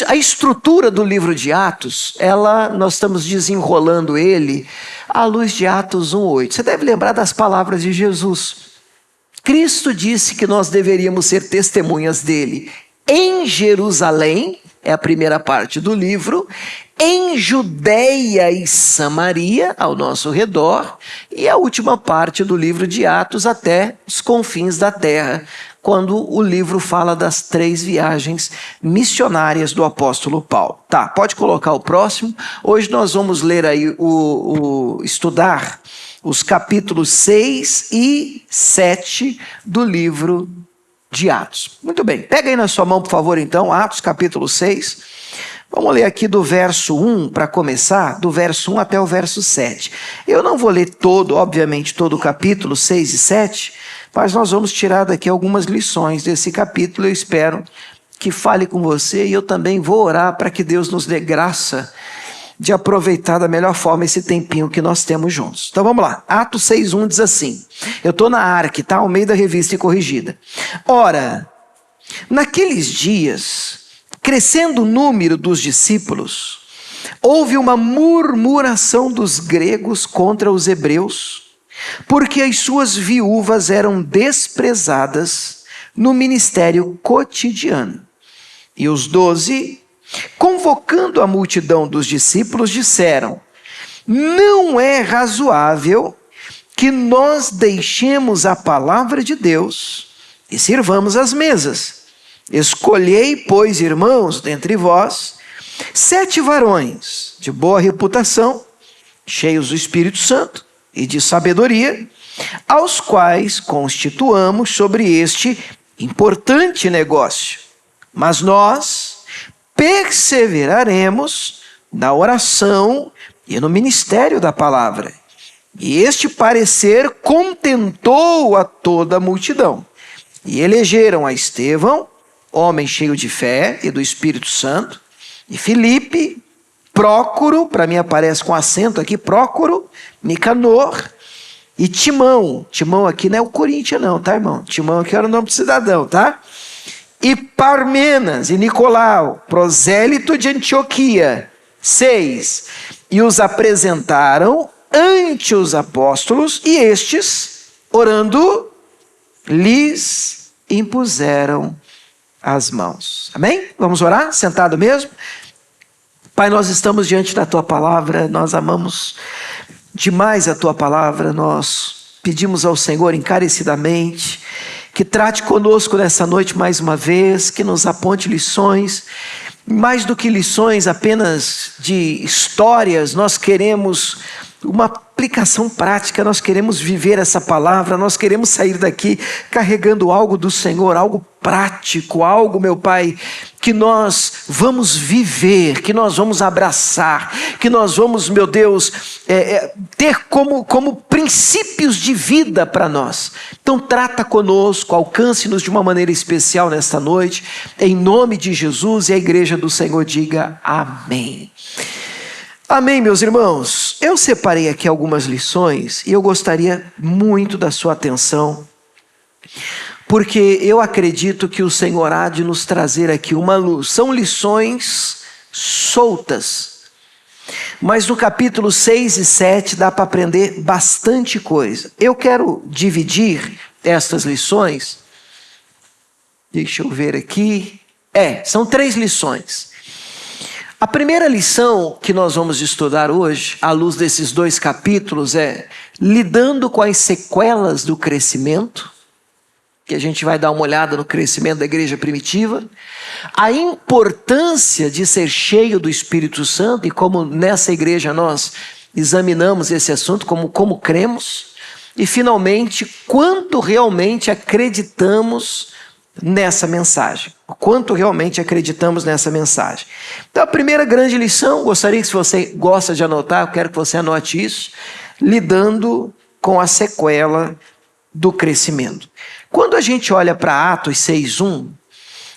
A estrutura do livro de Atos, nós estamos desenrolando ele à luz de Atos 1:8. Você deve lembrar das palavras de Jesus. Cristo disse que nós deveríamos ser testemunhas dele em Jerusalém, é a primeira parte do livro, em Judeia e Samaria, ao nosso redor, e a última parte do livro de Atos até os confins da terra, quando o livro fala das 3 viagens missionárias do apóstolo Paulo. Tá, pode colocar o próximo. Hoje nós vamos ler aí, estudar os capítulos 6 e 7 do livro de Atos. Muito bem, pega aí na sua mão, por favor, então, Atos capítulo 6. Vamos ler aqui do verso 1 para começar, do verso 1 até o verso 7. Eu não vou ler obviamente, todo o capítulo 6 e 7, mas nós vamos tirar daqui algumas lições desse capítulo. Eu espero que fale com você e eu também vou orar para que Deus nos dê graça de aproveitar da melhor forma esse tempinho que nós temos juntos. Então vamos lá, Atos 6:1 diz assim, eu estou na ARC, tá? Ao meio da revista e corrigida. Ora, naqueles dias, crescendo o número dos discípulos, houve uma murmuração dos gregos contra os hebreus, porque as suas viúvas eram desprezadas no ministério cotidiano. E os 12, convocando a multidão dos discípulos, disseram: não é razoável que nós deixemos a palavra de Deus e sirvamos as mesas. Escolhei, pois, irmãos, dentre vós, 7 varões de boa reputação, cheios do Espírito Santo e de sabedoria, aos quais constituamos sobre este importante negócio. Mas nós perseveraremos na oração e no ministério da palavra. E este parecer contentou a toda a multidão. E elegeram a Estevão, homem cheio de fé e do Espírito Santo, e Filipe, Prócoro, para mim aparece com acento aqui, Prócoro, Nicanor, e Timão. Timão aqui não é o Corinthians não, tá, irmão? Timão aqui era o nome do cidadão, tá? E Parmenas e Nicolau, prosélito de Antioquia. 6. E os apresentaram ante os apóstolos, e estes, orando, lhes impuseram as mãos. Amém? Vamos orar? Sentado mesmo? Pai, nós estamos diante da Tua palavra, nós amamos demais a Tua palavra, nós pedimos ao Senhor encarecidamente que trate conosco nessa noite mais uma vez, que nos aponte lições, mais do que lições apenas de histórias, nós queremos uma aplicação prática, nós queremos viver essa palavra, nós queremos sair daqui carregando algo do Senhor, algo prático, algo, meu Pai, que nós vamos viver, que nós vamos abraçar, que nós vamos, meu Deus, ter como princípios de vida para nós. Então trata conosco, alcance-nos de uma maneira especial nesta noite, em nome de Jesus, e a igreja do Senhor diga amém. Amém, meus irmãos. Eu separei aqui algumas lições e eu gostaria muito da sua atenção, porque eu acredito que o Senhor há de nos trazer aqui uma luz. São lições soltas, mas no capítulo 6 e 7 dá para aprender bastante coisa. Eu quero dividir estas lições, deixa eu ver aqui, são 3 lições. A primeira lição que nós vamos estudar hoje, à luz desses 2 capítulos, é lidando com as sequelas do crescimento, que a gente vai dar uma olhada no crescimento da igreja primitiva, a importância de ser cheio do Espírito Santo e como nessa igreja nós examinamos esse assunto, como cremos, e finalmente, quanto realmente acreditamos nessa mensagem. O quanto realmente acreditamos nessa mensagem. Então, a primeira grande lição, gostaria que, se você gosta de anotar, eu quero que você anote isso, lidando com a sequela do crescimento. Quando a gente olha para Atos 6:1,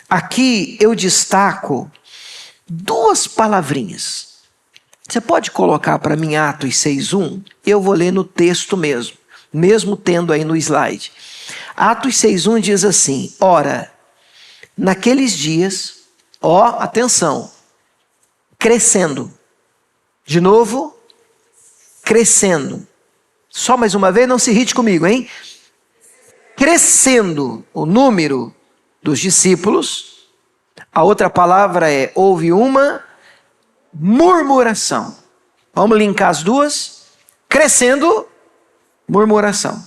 aqui eu destaco 2 palavrinhas. Você pode colocar para mim Atos 6:1? Eu vou ler no texto mesmo tendo aí no slide. Atos 6:1 diz assim: ora, naqueles dias, atenção, crescendo. De novo, crescendo. Só mais uma vez, não se irrite comigo, hein? Crescendo o número dos discípulos. A outra palavra é, houve uma murmuração. Vamos linkar as duas. Crescendo, murmuração.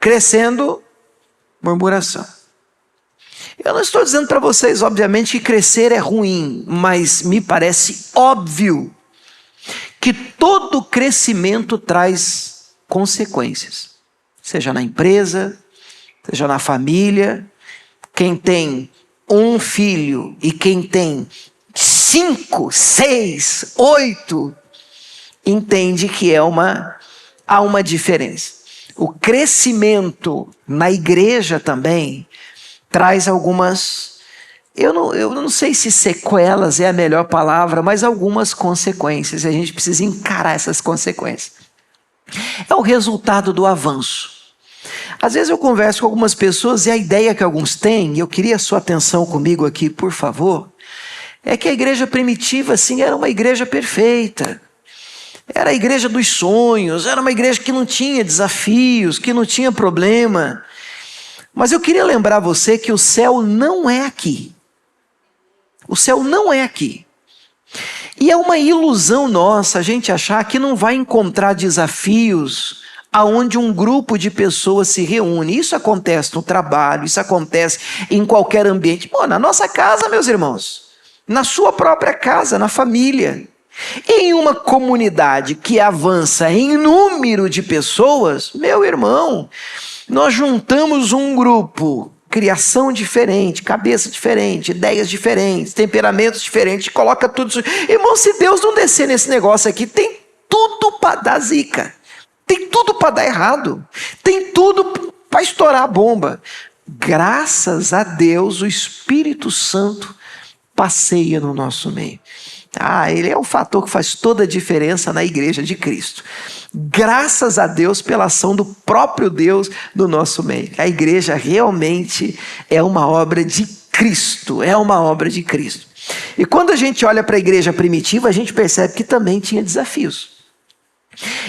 Crescendo, murmuração. Eu não estou dizendo para vocês, obviamente, que crescer é ruim, mas me parece óbvio que todo crescimento traz consequências. Seja na empresa, seja na família. Quem tem um filho e quem tem 5, 6, 8, entende que há uma diferença. O crescimento na igreja também traz algumas, eu não sei se sequelas é a melhor palavra, mas algumas consequências. E a gente precisa encarar essas consequências. É o resultado do avanço. Às vezes eu converso com algumas pessoas e a ideia que alguns têm, e eu queria a sua atenção comigo aqui, por favor, é que a igreja primitiva, assim, era uma igreja perfeita. Era a igreja dos sonhos, era uma igreja que não tinha desafios, que não tinha problema. Mas eu queria lembrar você que o céu não é aqui. O céu não é aqui. E é uma ilusão nossa a gente achar que não vai encontrar desafios aonde um grupo de pessoas se reúne. Isso acontece no trabalho, isso acontece em qualquer ambiente. Bom, na nossa casa, meus irmãos, na sua própria casa, na família. Em uma comunidade que avança em número de pessoas, meu irmão, nós juntamos um grupo, criação diferente, cabeça diferente, ideias diferentes, temperamentos diferentes, coloca tudo isso. Irmão, se Deus não descer nesse negócio aqui, tem tudo para dar zica. Tem tudo para dar errado. Tem tudo para estourar a bomba. Graças a Deus, o Espírito Santo passeia no nosso meio. Ele é um fator que faz toda a diferença na igreja de Cristo. Graças a Deus pela ação do próprio Deus no nosso meio. A igreja realmente é uma obra de Cristo. É uma obra de Cristo. E quando a gente olha para a igreja primitiva, a gente percebe que também tinha desafios.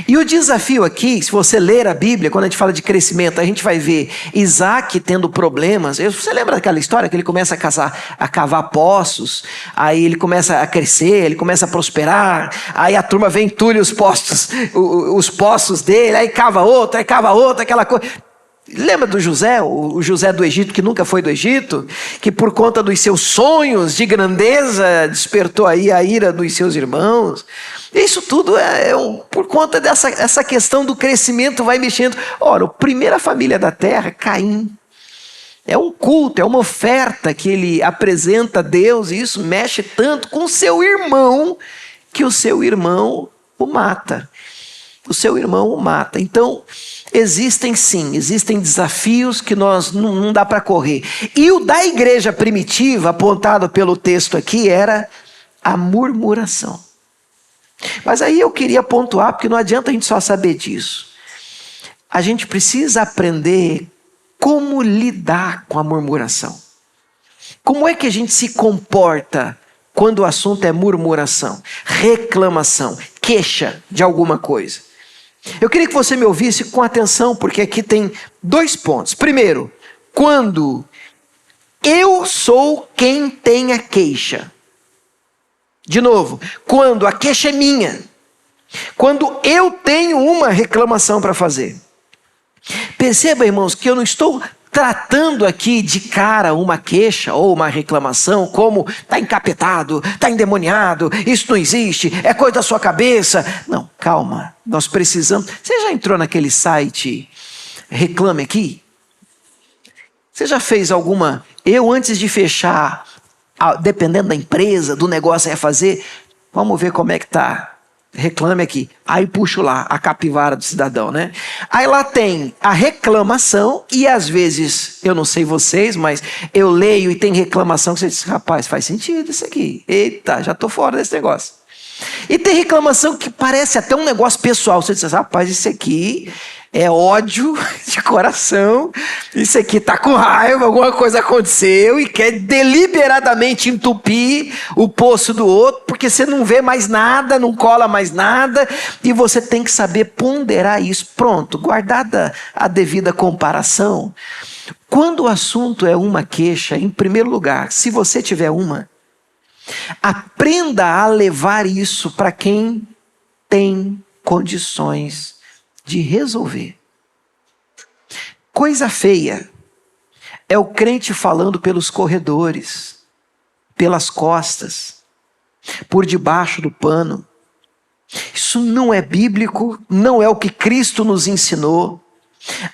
E o desafio aqui, se você ler a Bíblia, quando a gente fala de crescimento, a gente vai ver Isaac tendo problemas. Você lembra daquela história que ele começa a cavar poços, aí ele começa a crescer, ele começa a prosperar, aí a turma vem entulha os poços dele, aí cava outro, aquela coisa. Lembra do José, o José do Egito, que nunca foi do Egito, que por conta dos seus sonhos de grandeza despertou aí a ira dos seus irmãos? Isso tudo por conta dessa questão do crescimento vai mexendo. Ora, a primeira família da terra, Caim, é um culto, é uma oferta que ele apresenta a Deus, e isso mexe tanto com o seu irmão, que o seu irmão o mata. O seu irmão o mata. Então, existem desafios que não dá para correr. E o da igreja primitiva, apontado pelo texto aqui, era a murmuração. Mas aí eu queria pontuar, porque não adianta a gente só saber disso. A gente precisa aprender como lidar com a murmuração. Como é que a gente se comporta quando o assunto é murmuração, reclamação, queixa de alguma coisa? Eu queria que você me ouvisse com atenção, porque aqui tem 2 pontos. Primeiro, quando eu sou quem tem a queixa. De novo, quando a queixa é minha. Quando eu tenho uma reclamação para fazer. Perceba, irmãos, que eu não estou tratando aqui de cara uma queixa ou uma reclamação como está encapetado, está endemoniado, isso não existe, é coisa da sua cabeça. Não, calma, nós precisamos. Você já entrou naquele site Reclame Aqui? Você já fez alguma? Eu, antes de fechar, dependendo da empresa, do negócio a fazer, vamos ver como é que está. Reclame Aqui. Aí puxo lá a capivara do cidadão, né? Aí lá tem a reclamação e às vezes, eu não sei vocês, mas eu leio e tem reclamação que você diz, rapaz, faz sentido isso aqui. Eita, já estou fora desse negócio. E tem reclamação que parece até um negócio pessoal. Você diz, rapaz, isso aqui é ódio de coração. Isso aqui está com raiva, alguma coisa aconteceu e quer deliberadamente entupir o poço do outro, porque você não vê mais nada, não cola mais nada, e você tem que saber ponderar isso. Pronto, guardada a devida comparação. Quando o assunto é uma queixa, em primeiro lugar, se você tiver uma, aprenda a levar isso para quem tem condições de resolver. Coisa feia é o crente falando pelos corredores, pelas costas, por debaixo do pano. Isso não é bíblico, não é o que Cristo nos ensinou.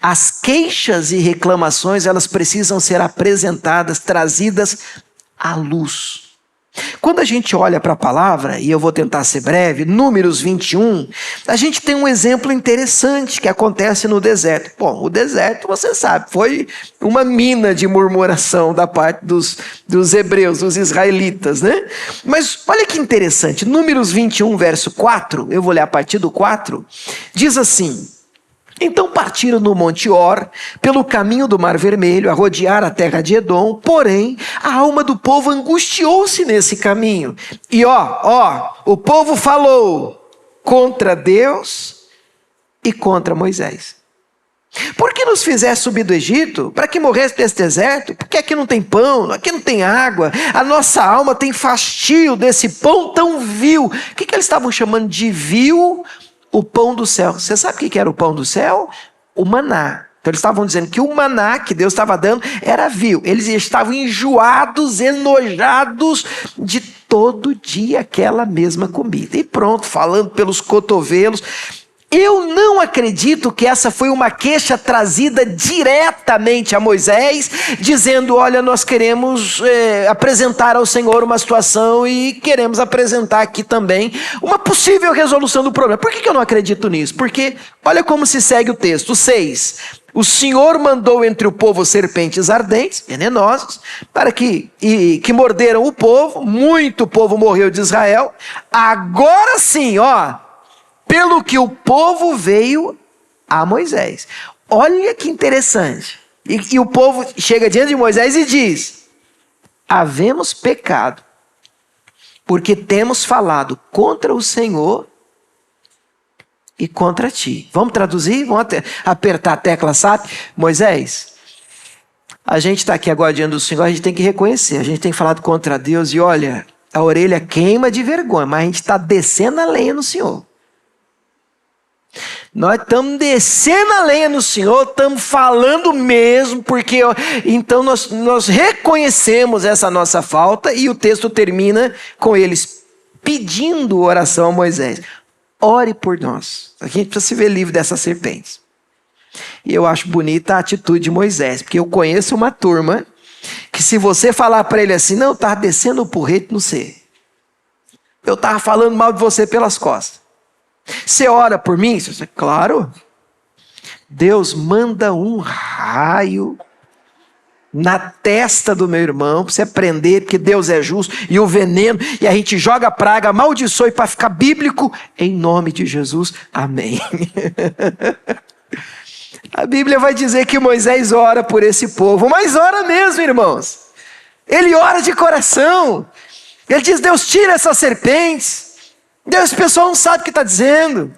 As queixas e reclamações, elas precisam ser apresentadas, trazidas à luz. Quando a gente olha para a palavra, e eu vou tentar ser breve, Números 21, a gente tem um exemplo interessante que acontece no deserto. Bom, o deserto, você sabe, foi uma mina de murmuração da parte dos hebreus, dos israelitas, né? Mas olha que interessante, Números 21, verso 4, eu vou ler a partir do 4, diz assim: então partiram no Monte Or, pelo caminho do Mar Vermelho, a rodear a terra de Edom, porém, a alma do povo angustiou-se nesse caminho. E o povo falou contra Deus e contra Moisés. Por que nos fizeste subir do Egito? Para que morresse nesse deserto? Porque aqui não tem pão, aqui não tem água, a nossa alma tem fastio desse pão tão vil. O que eles estavam chamando de vil? O pão do céu. Você sabe o que era o pão do céu? O maná. Então eles estavam dizendo que o maná que Deus estava dando era vil. Eles estavam enjoados, enojados de todo dia aquela mesma comida. E pronto, falando pelos cotovelos. Eu não acredito que essa foi uma queixa trazida diretamente a Moisés, dizendo, olha, nós queremos apresentar ao Senhor uma situação e queremos apresentar aqui também uma possível resolução do problema. Por que eu não acredito nisso? Porque olha como se segue o texto. 6. O Senhor mandou entre o povo serpentes ardentes, venenosas, para que morderam o povo, muito povo morreu de Israel. Agora sim, pelo que o povo veio a Moisés. Olha que interessante. E o povo chega diante de Moisés e diz: havemos pecado, porque temos falado contra o Senhor e contra ti. Vamos traduzir? Vamos apertar a tecla SAP? Moisés, a gente está aqui agora diante do Senhor, a gente tem que reconhecer, a gente tem falado contra Deus e olha, a orelha queima de vergonha, mas a gente está descendo a lenha no Senhor. Nós estamos descendo a lenha no Senhor, estamos falando mesmo, porque então nós reconhecemos essa nossa falta, e o texto termina com eles pedindo oração a Moisés. Ore por nós. A gente precisa se ver livre dessas serpentes. E eu acho bonita a atitude de Moisés, porque eu conheço uma turma que se você falar para ele assim, não, eu estava descendo o porrete no você. Eu estava falando mal de você pelas costas. Você ora por mim? Você, claro. Deus manda um raio na testa do meu irmão, para você aprender, porque Deus é justo, e o veneno, e a gente joga a praga, amaldiçoe para ficar bíblico, em nome de Jesus, amém. A Bíblia vai dizer que Moisés ora por esse povo, mas ora mesmo, irmãos. Ele ora de coração. Ele diz, Deus, tira essas serpentes. Deus, o pessoal não sabe o que está dizendo.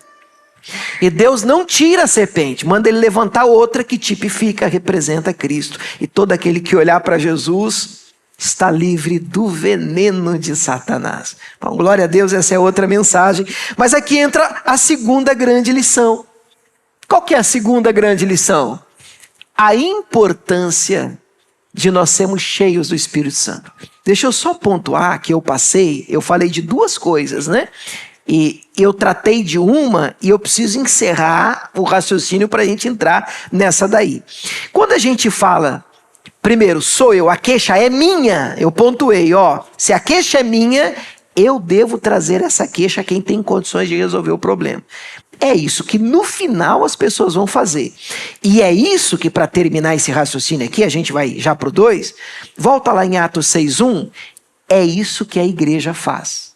E Deus não tira a serpente, manda ele levantar outra que tipifica, representa Cristo. E todo aquele que olhar para Jesus está livre do veneno de Satanás. Bom, glória a Deus, essa é outra mensagem. Mas aqui entra a segunda grande lição. Qual que é a segunda grande lição? A importância de nós sermos cheios do Espírito Santo. Deixa eu só pontuar que eu falei de duas coisas, né? E eu tratei de uma e eu preciso encerrar o raciocínio para a gente entrar nessa daí. Quando a gente fala, primeiro, sou eu, a queixa é minha, eu pontuei, se a queixa é minha, eu devo trazer essa queixa a quem tem condições de resolver o problema. É isso que no final as pessoas vão fazer. E é isso que, para terminar esse raciocínio aqui, a gente vai já para o 2, volta lá em Atos 6:1, é isso que a igreja faz.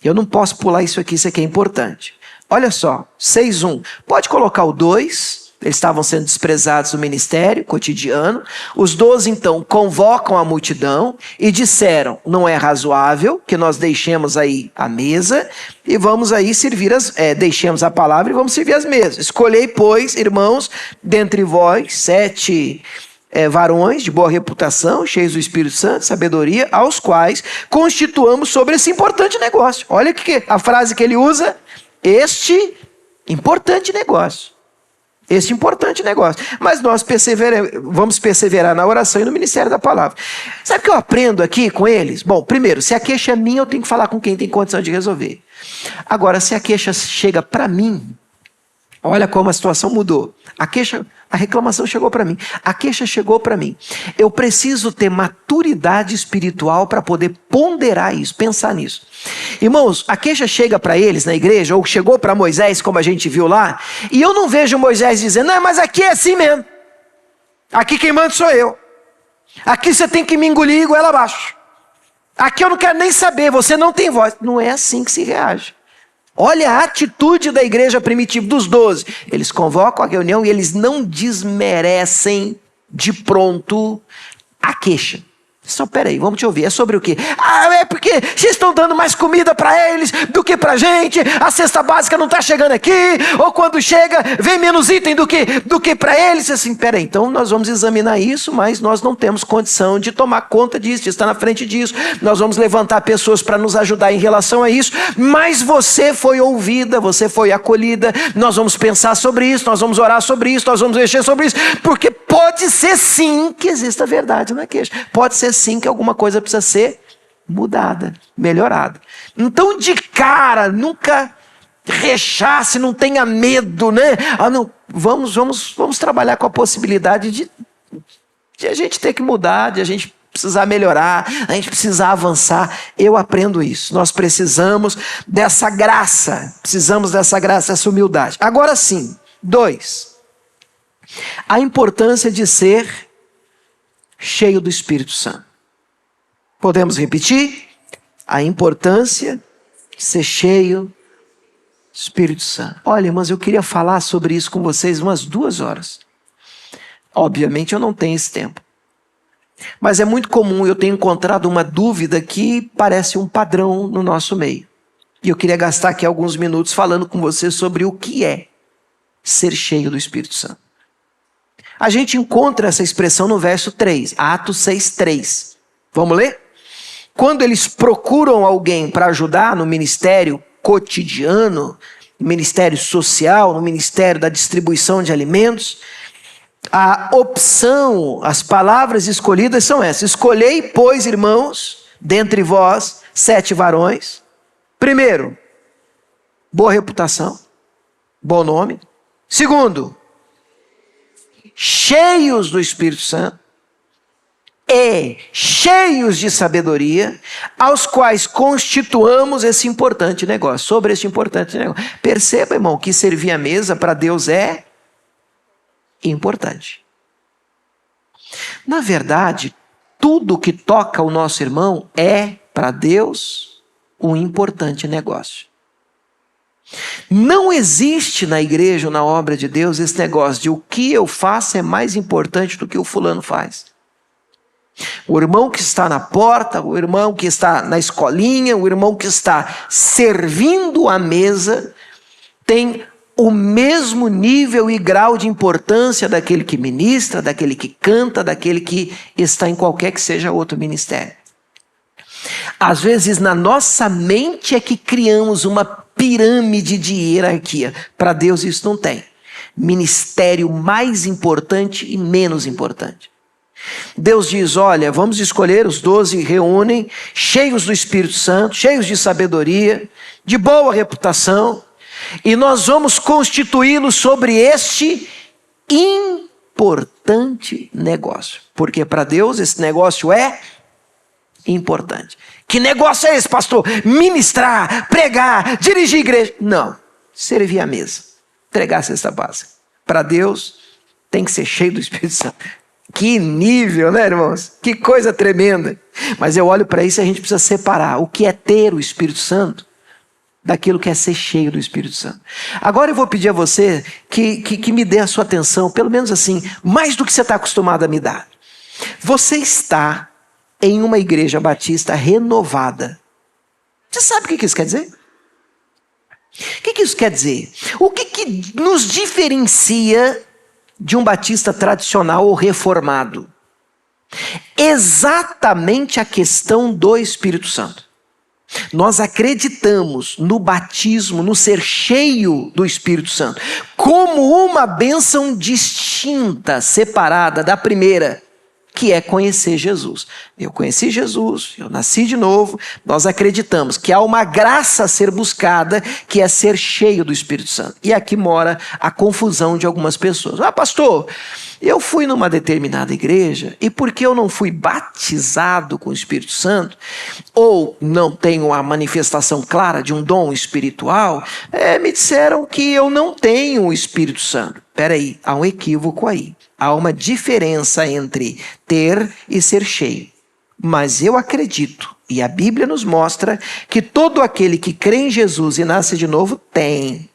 Eu não posso pular isso aqui é importante. Olha só, 6:1, pode colocar o 2, eles estavam sendo desprezados no ministério cotidiano. Os 12 então convocam a multidão e disseram: não é razoável que nós deixemos aí a mesa e vamos aí servir deixemos a palavra e vamos servir as mesas. Escolhei, pois, irmãos, dentre vós 7 varões de boa reputação, cheios do Espírito Santo, sabedoria, aos quais constituamos sobre esse importante negócio. Olha a frase que ele usa: este importante negócio. Este importante negócio. Mas nós vamos perseverar na oração e no ministério da palavra. Sabe o que eu aprendo aqui com eles? Bom, primeiro, se a queixa é minha, eu tenho que falar com quem tem condição de resolver. Agora, se a queixa chega para mim, olha como a situação mudou. A reclamação chegou para mim. A queixa chegou para mim. Eu preciso ter maturidade espiritual para poder ponderar isso, pensar nisso. Irmãos, a queixa chega para eles na igreja, ou chegou para Moisés, como a gente viu lá, e eu não vejo Moisés dizendo: não, mas aqui é assim mesmo. Aqui quem manda sou eu. Aqui você tem que me engolir goela abaixo. Aqui eu não quero nem saber, você não tem voz. Não é assim que se reage. Olha a atitude da igreja primitiva, dos 12. Eles convocam a reunião e eles não desmerecem de pronto a queixa. Só peraí, vamos te ouvir. É sobre o quê? É porque vocês estão dando mais comida para eles do que para a gente. A cesta básica não está chegando aqui. Ou quando chega, vem menos item do que para eles. Assim, peraí, então nós vamos examinar isso, mas nós não temos condição de tomar conta disso, de estar na frente disso. Nós vamos levantar pessoas para nos ajudar em relação a isso. Mas você foi ouvida, você foi acolhida. Nós vamos pensar sobre isso, nós vamos orar sobre isso, nós vamos mexer sobre isso. Porque pode ser sim que exista verdade na queixa. Pode ser sim que alguma coisa precisa ser mudada, melhorada. Então, de cara, nunca rechace, não tenha medo, né? Não, vamos trabalhar com a possibilidade de a gente ter que mudar, de a gente precisar melhorar, a gente precisar avançar. Eu aprendo isso. Nós precisamos dessa graça, dessa humildade. Agora sim, 2. A importância de ser cheio do Espírito Santo. Podemos repetir? A importância de ser cheio do Espírito Santo. Olha, irmãos, eu queria falar sobre isso com vocês umas 2 horas. Obviamente eu não tenho esse tempo. Mas é muito comum, eu tenho encontrado uma dúvida que parece um padrão no nosso meio. E eu queria gastar aqui alguns minutos falando com vocês sobre o que é ser cheio do Espírito Santo. A gente encontra essa expressão no verso 3, Atos 6:3. Vamos ler? Quando eles procuram alguém para ajudar no ministério cotidiano, no ministério social, no ministério da distribuição de alimentos, a opção, as palavras escolhidas são essas: escolhei, pois, irmãos, dentre vós 7 varões. Primeiro, boa reputação, bom nome. Segundo, cheios do Espírito Santo e cheios de sabedoria, aos quais constituamos esse importante negócio. Sobre esse importante negócio. Perceba, irmão, que servir a mesa para Deus é importante. Na verdade, tudo que toca o nosso irmão é, para Deus, um importante negócio. Não existe na igreja ou na obra de Deus esse negócio de o que eu faço é mais importante do que o fulano faz. O irmão que está na porta, o irmão que está na escolinha, o irmão que está servindo a mesa, tem o mesmo nível e grau de importância daquele que ministra, daquele que canta, daquele que está em qualquer que seja outro ministério. Às vezes na nossa mente é que criamos uma pirâmide de hierarquia. Para Deus isso não tem. Ministério mais importante e menos importante. Deus diz: olha, vamos escolher, os 12 reúnem, cheios do Espírito Santo, cheios de sabedoria, de boa reputação, e nós vamos constituí-los sobre este importante negócio. Porque para Deus esse negócio é importante. Que negócio é esse, pastor? Ministrar, pregar, dirigir igreja? Não, servir a mesa, entregar a cesta básica. Para Deus tem que ser cheio do Espírito Santo. Que nível, né, irmãos? Que coisa tremenda. Mas eu olho para isso e a gente precisa separar o que é ter o Espírito Santo daquilo que é ser cheio do Espírito Santo. Agora eu vou pedir a você que me dê a sua atenção, pelo menos assim, mais do que você está acostumado a me dar. Você está em uma igreja batista renovada. Você sabe o que isso quer dizer? O que isso quer dizer? O que nos diferencia de um batista tradicional ou reformado? Exatamente a questão do Espírito Santo. Nós acreditamos no batismo, no ser cheio do Espírito Santo, como uma bênção distinta, separada da primeira, que é conhecer Jesus. Eu conheci Jesus, eu nasci de novo, nós acreditamos que há uma graça a ser buscada, que é ser cheio do Espírito Santo. E aqui mora a confusão de algumas pessoas. Pastor, eu fui numa determinada igreja e porque eu não fui batizado com o Espírito Santo, ou não tenho a manifestação clara de um dom espiritual, me disseram que eu não tenho o Espírito Santo. Espera aí, há um equívoco aí. Há uma diferença entre ter e ser cheio. Mas eu acredito, e a Bíblia nos mostra, que todo aquele que crê em Jesus e nasce de novo tem.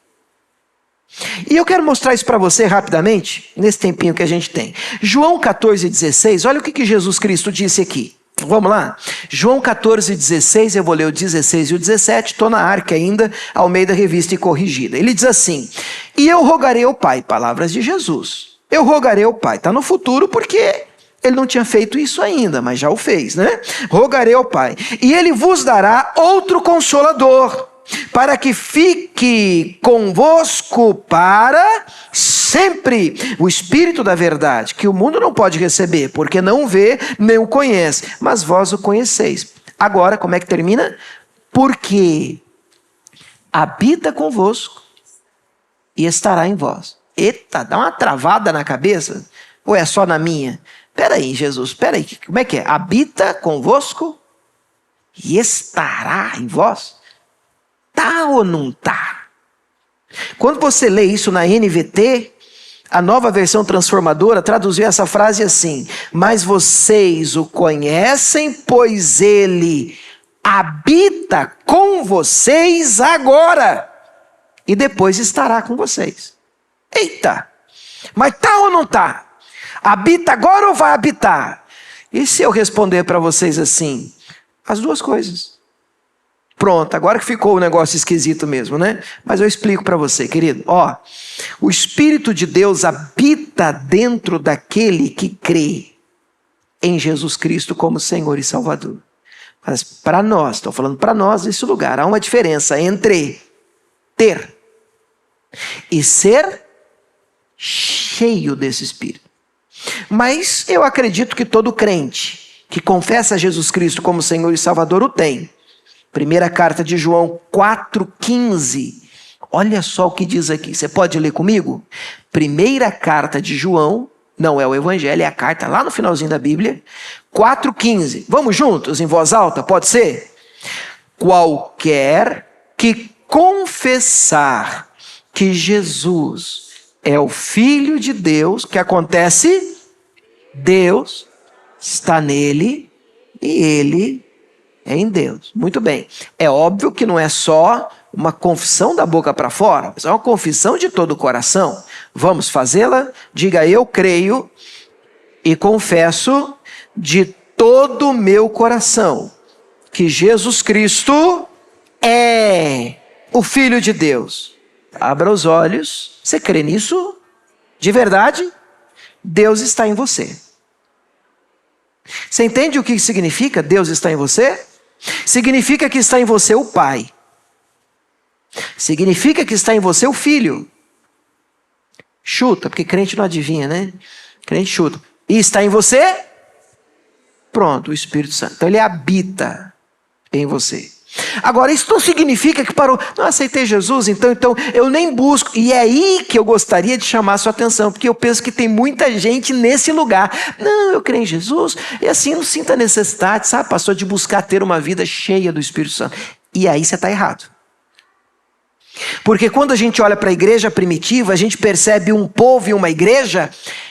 E eu quero mostrar isso para você rapidamente, nesse tempinho que a gente tem. João 14,16, olha o que Jesus Cristo disse aqui. Vamos lá? João 14,16, eu vou ler o 16 e o 17, estou na arca ainda, Almeida Revista e Corrigida. Ele diz assim: e eu rogarei ao Pai, palavras de Jesus. Eu rogarei ao Pai, está no futuro porque ele não tinha feito isso ainda, mas já o fez, né? Rogarei ao Pai, e ele vos dará outro Consolador, para que fique convosco para sempre, o Espírito da verdade, que o mundo não pode receber, porque não vê nem o conhece, mas vós o conheceis. Agora, como é que termina? Porque habita convosco e estará em vós. Eita, dá uma travada na cabeça? Ou é só na minha? Peraí, Jesus, peraí, como é que é? Habita convosco e estará em vós? Tá ou não tá? Quando você lê isso na NVT, a Nova Versão Transformadora traduziu essa frase assim: mas vocês o conhecem, pois ele habita com vocês agora e depois estará com vocês. Eita, mas tá ou não tá? Habita agora ou vai habitar? E se eu responder para vocês assim? As duas coisas. Pronto, agora que ficou o negócio esquisito mesmo, né? Mas eu explico para você, querido. O Espírito de Deus habita dentro daquele que crê em Jesus Cristo como Senhor e Salvador. Mas para nós, estou falando para nós nesse lugar, há uma diferença entre ter e ser cheio desse Espírito. Mas eu acredito que todo crente que confessa Jesus Cristo como Senhor e Salvador o tem. Primeira carta de João 4,15. Olha só o que diz aqui. Você pode ler comigo? Primeira carta de João, não é o Evangelho, é a carta lá no finalzinho da Bíblia. 4,15. Vamos juntos, em voz alta, pode ser? Qualquer que confessar que Jesus é o Filho de Deus, que acontece? Deus está nele e ele é em Deus. Muito bem. É óbvio que não é só uma confissão da boca para fora, mas é uma confissão de todo o coração. Vamos fazê-la? Diga: eu creio e confesso de todo o meu coração que Jesus Cristo é o Filho de Deus. Abra os olhos. Você crê nisso? De verdade? Deus está em você. Você entende o que significa Deus está em você? Significa que está em você o Pai. Significa que está em você o Filho. Chuta, porque crente não adivinha, né? Crente chuta. E está em você? Pronto, o Espírito Santo. Então ele habita em você. Agora, isso não significa que parou. Não aceitei Jesus, então eu nem busco. E é aí que eu gostaria de chamar a sua atenção, porque eu penso que tem muita gente nesse lugar. Não, eu creio em Jesus, e assim não sinto a necessidade, sabe, pastor, de buscar ter uma vida cheia do Espírito Santo. E aí você está errado. Porque quando a gente olha para a igreja primitiva, a gente percebe um povo e uma igreja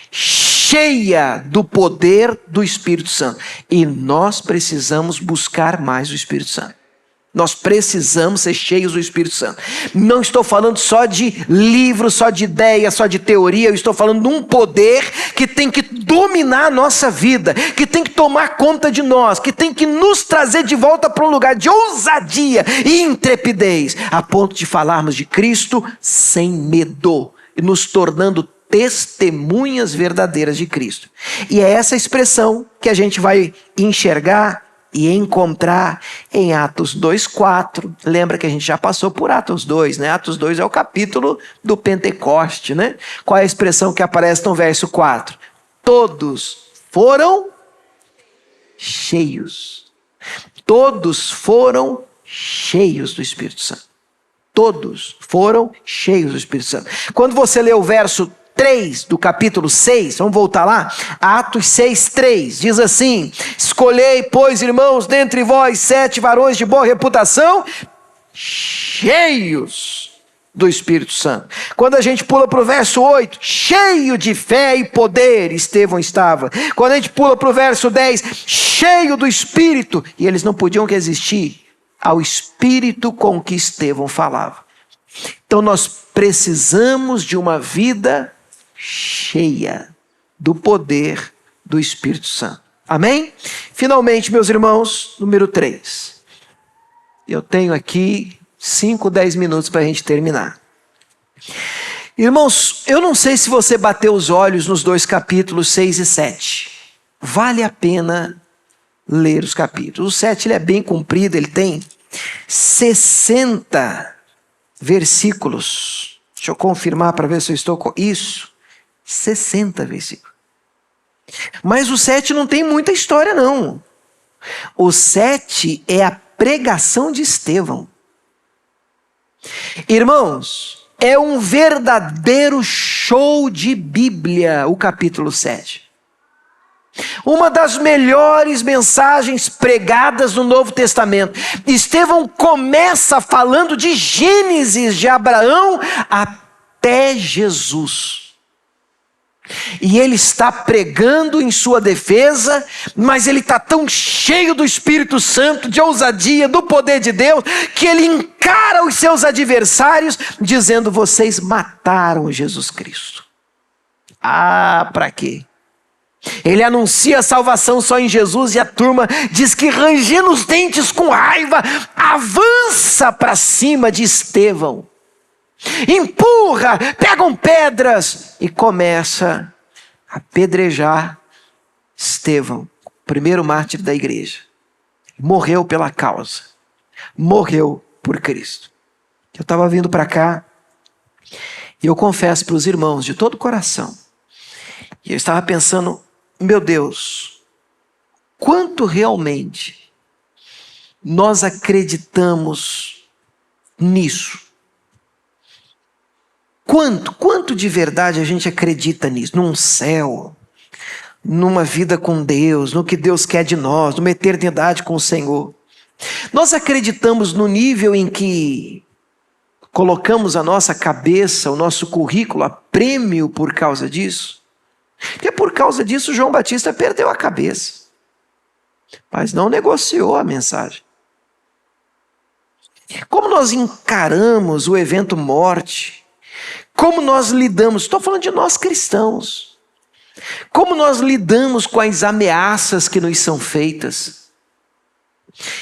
cheia do poder do Espírito Santo. E nós precisamos buscar mais o Espírito Santo. Nós precisamos ser cheios do Espírito Santo. Não estou falando só de livro, só de ideia, só de teoria. Eu estou falando de um poder que tem que dominar a nossa vida, que tem que tomar conta de nós, que tem que nos trazer de volta para um lugar de ousadia e intrepidez, a ponto de falarmos de Cristo sem medo, e nos tornando testemunhas verdadeiras de Cristo. E é essa expressão que a gente vai enxergar e encontrar em Atos 2:4. Lembra que a gente já passou por Atos 2, né? Atos 2 é o capítulo do Pentecoste, né? Qual é a expressão que aparece no verso 4? Todos foram cheios. Todos foram cheios do Espírito Santo. Todos foram cheios do Espírito Santo. Quando você lê o verso 3 do capítulo 6, vamos voltar lá, Atos 6:3, diz assim: escolhei, pois, irmãos, dentre vós 7 varões de boa reputação, cheios do Espírito Santo. Quando a gente pula para o verso 8, cheio de fé e poder, Estevão estava. Quando a gente pula para o verso 10, cheio do Espírito, e eles não podiam resistir ao Espírito com que Estevão falava. Então nós precisamos de uma vida cheia do poder do Espírito Santo. Amém? Finalmente, meus irmãos, número 3. Eu tenho aqui 5, 10 minutos para a gente terminar. Irmãos, eu não sei se você bateu os olhos nos 2 capítulos 6 e 7. Vale a pena ler os capítulos. O 7 ele é bem comprido, ele tem 60 versículos. Deixa eu confirmar para ver se eu estou com isso. 60 versículos. Mas o 7 não tem muita história, não. O 7 é a pregação de Estevão. Irmãos, é um verdadeiro show de Bíblia, o capítulo 7. Uma das melhores mensagens pregadas no Novo Testamento. Estevão começa falando de Gênesis, de Abraão até Jesus. E ele está pregando em sua defesa, mas ele está tão cheio do Espírito Santo, de ousadia, do poder de Deus, que ele encara os seus adversários, dizendo: vocês mataram Jesus Cristo. Ah, para quê? Ele anuncia a salvação só em Jesus e a turma diz que, rangendo os dentes com raiva, avança para cima de Estevão. Empurra, pegam pedras e começa a apedrejar Estevão, o primeiro mártir da igreja. Morreu pela causa, morreu por Cristo. Eu estava vindo para cá e eu confesso para os irmãos de todo o coração, e eu estava pensando: meu Deus, quanto realmente nós acreditamos nisso? Quanto de verdade a gente acredita nisso? Num céu, numa vida com Deus, no que Deus quer de nós, numa eternidade com o Senhor. Nós acreditamos no nível em que colocamos a nossa cabeça, o nosso currículo a prêmio por causa disso? Porque por causa disso João Batista perdeu a cabeça, mas não negociou a mensagem. Como nós encaramos o evento morte? Como nós lidamos, estou falando de nós cristãos, como nós lidamos com as ameaças que nos são feitas?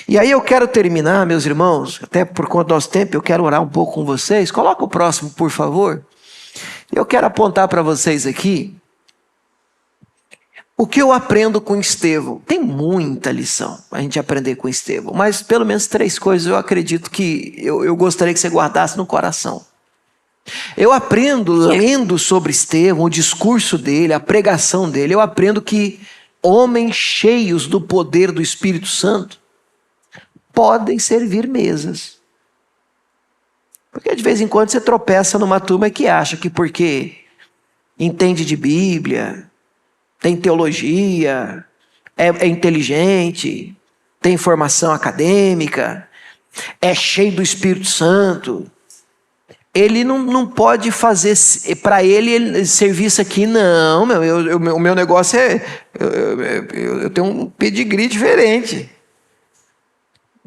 E aí eu quero terminar, meus irmãos, até por conta do nosso tempo, eu quero orar um pouco com vocês. Coloca o próximo, por favor. Eu quero apontar para vocês aqui o que eu aprendo com Estevão. Tem muita lição a gente aprender com Estevão, mas pelo menos 3 coisas eu acredito que eu gostaria que você guardasse no coração. Eu aprendo, lendo sobre Estevão, o discurso dele, a pregação dele, eu aprendo que homens cheios do poder do Espírito Santo podem servir mesas. Porque de vez em quando você tropeça numa turma que acha que porque entende de Bíblia, tem teologia, é inteligente, tem formação acadêmica, é cheio do Espírito Santo, ele não pode fazer, para ele serviço aqui, não, o meu negócio é, eu tenho um pedigree diferente.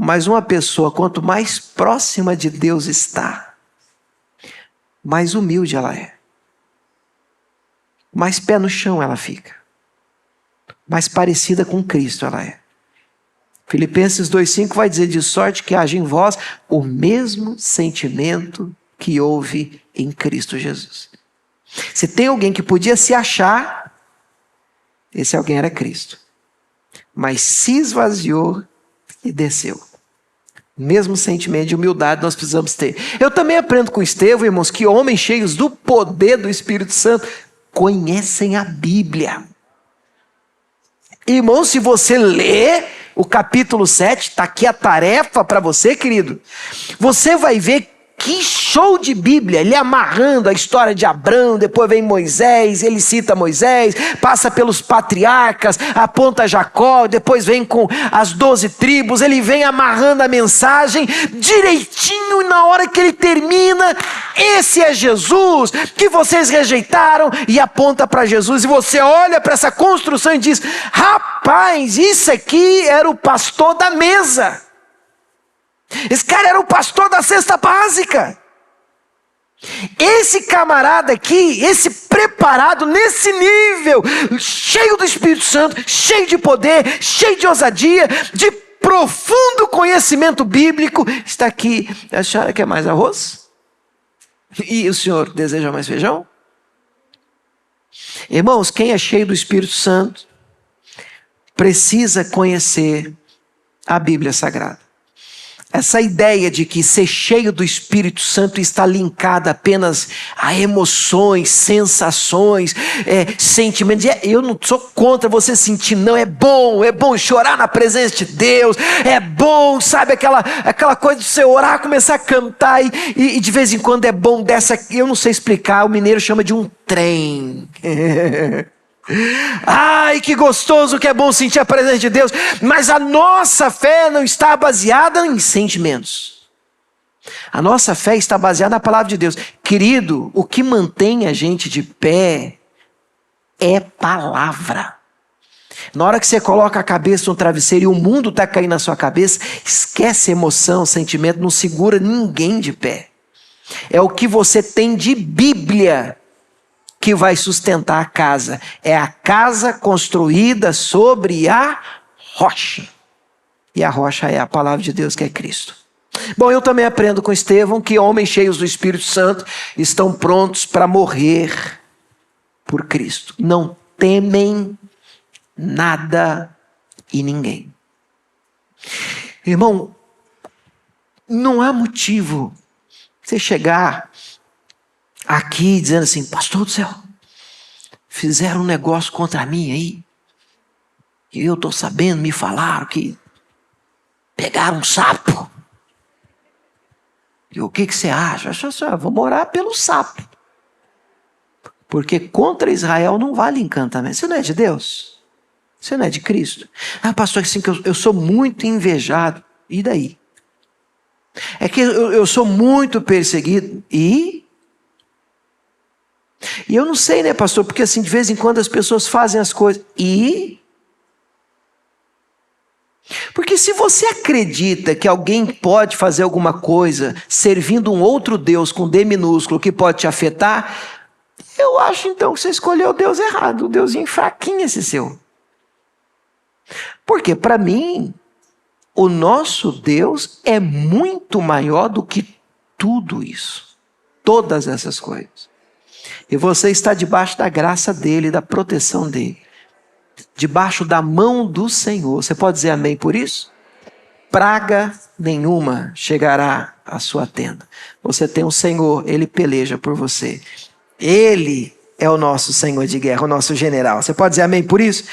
Mas uma pessoa, quanto mais próxima de Deus está, mais humilde ela é. Mais pé no chão ela fica. Mais parecida com Cristo ela é. Filipenses 2,5 vai dizer: de sorte que haja em vós o mesmo sentimento que houve em Cristo Jesus. Se tem alguém que podia se achar, esse alguém era Cristo. Mas se esvaziou e desceu. O mesmo sentimento de humildade nós precisamos ter. Eu também aprendo com Estevão, irmãos, que homens cheios do poder do Espírito Santo conhecem a Bíblia. Irmão, se você lê o capítulo 7, está aqui a tarefa para você, querido. Você vai ver que show de Bíblia, ele amarrando a história de Abraão, depois vem Moisés, ele cita Moisés, passa pelos patriarcas, aponta Jacó, depois vem com as 12 tribos, ele vem amarrando a mensagem direitinho, e na hora que ele termina, esse é Jesus que vocês rejeitaram, e aponta para Jesus, e você olha para essa construção e diz: rapaz, isso aqui era o pastor da mesa. Esse cara era o pastor da cesta básica. Esse camarada aqui, esse preparado nesse nível, cheio do Espírito Santo, cheio de poder, cheio de ousadia, de profundo conhecimento bíblico, está aqui. A senhora quer mais arroz? E o senhor deseja mais feijão? Irmãos, quem é cheio do Espírito Santo precisa conhecer a Bíblia Sagrada. Essa ideia de que ser cheio do Espírito Santo está linkada apenas a emoções, sensações, sentimentos. Eu não sou contra você sentir, não. É bom chorar na presença de Deus. É bom, sabe, aquela coisa de você orar, começar a cantar e de vez em quando é bom dessa, eu não sei explicar, o mineiro chama de um trem. Ai, que gostoso, que é bom sentir a presença de Deus. Mas a nossa fé não está baseada em sentimentos. A nossa fé está baseada na palavra de Deus. Querido, o que mantém a gente de pé é palavra. Na hora que você coloca a cabeça no travesseiro e o mundo está caindo na sua cabeça, esquece emoção, sentimento, não segura ninguém de pé. É o que você tem de Bíblia que vai sustentar a casa. É a casa construída sobre a rocha. E a rocha é a palavra de Deus, que é Cristo. Bom, eu também aprendo com Estevão que homens cheios do Espírito Santo estão prontos para morrer por Cristo. Não temem nada e ninguém. Irmão, não há motivo você chegar aqui dizendo assim: pastor do céu, fizeram um negócio contra mim aí, e eu estou sabendo, me falaram que pegaram um sapo. E o que você acha? Eu acho assim: vamos orar pelo sapo, porque contra Israel não vale encantamento. Você não é de Deus? Você não é de Cristo? Ah, pastor, assim que eu sou muito invejado. E daí? É que eu sou muito perseguido. E eu não sei, né, pastor? Porque assim, de vez em quando as pessoas fazem as coisas. Porque se você acredita que alguém pode fazer alguma coisa servindo um outro Deus com D minúsculo que pode te afetar, eu acho então que você escolheu o Deus errado, o Deusinho fraquinho esse seu. Porque para mim, o nosso Deus é muito maior do que tudo isso. Todas essas coisas. E você está debaixo da graça dele, da proteção dele. Debaixo da mão do Senhor. Você pode dizer amém por isso? Praga nenhuma chegará à sua tenda. Você tem um Senhor, ele peleja por você. Ele é o nosso Senhor de guerra, o nosso general. Você pode dizer amém por isso?